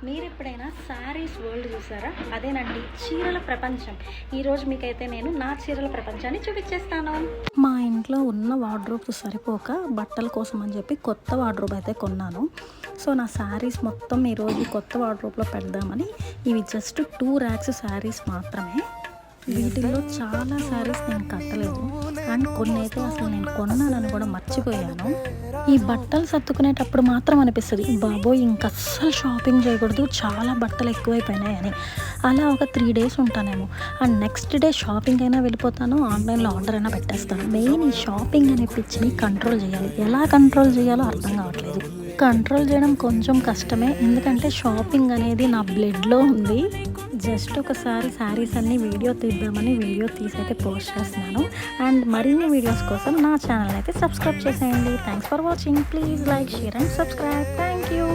మీరు ఎప్పుడైనా శారీస్ వరల్డ్ చూసారా? అదేనండి చీరల ప్రపంచం. ఈరోజు మీకైతే నేను నా చీరల ప్రపంచాన్ని చూపించేస్తాను. మా ఇంట్లో ఉన్న వార్డ్రోబ్స్ సరిపోక బట్టల కోసం అని చెప్పి కొత్త వార్డ్రోబ్ అయితే కొన్నాను. సో నా శారీస్ మొత్తం ఈరోజు కొత్త వార్డ్రోబ్లో పెడదామని. ఇవి జస్ట్ 2 ర్యాక్స్ శారీస్ మాత్రమే. వీటిల్లో చాలా శారీస్ నేను కట్టలేదు అండ్ కొన్ని అయితే అసలు నేను కొన్నానని కూడా మర్చిపోయాను. ఈ బట్టలు సర్దుకునేటప్పుడు మాత్రం అనిపిస్తుంది, బాబోయ్ ఇంక అస్సలు షాపింగ్ చేయకూడదు, చాలా బట్టలు ఎక్కువైపోయినాయని. అలా ఒక 3 డేస్ ఉంటానేమో. అండ్ నెక్స్ట్ డే షాపింగ్ అయినా వెళ్ళిపోతాను, ఆన్లైన్లో ఆర్డర్ అయినా పెట్టేస్తాను. మెయిన్ ఈ షాపింగ్ అనే పిచ్చిని కంట్రోల్ చేయాలి. ఎలా కంట్రోల్ చేయాలో అర్థం కావట్లేదు. కంట్రోల్ చేయడం కొంచెం కష్టమే, ఎందుకంటే షాపింగ్ అనేది నా బ్లడ్లో ఉంది. జస్ట్ ఒకసారి శారీస్ అన్ని వీడియో తీద్దామని వీడియో తీసైతే పోస్ట్ చేస్తున్నాను. అండ్ మరిన్ని వీడియోస్ కోసం నా ఛానల్ అయితే సబ్స్క్రైబ్ చేసేయండి. Thanks for watching. Please like, share and subscribe. Thank you.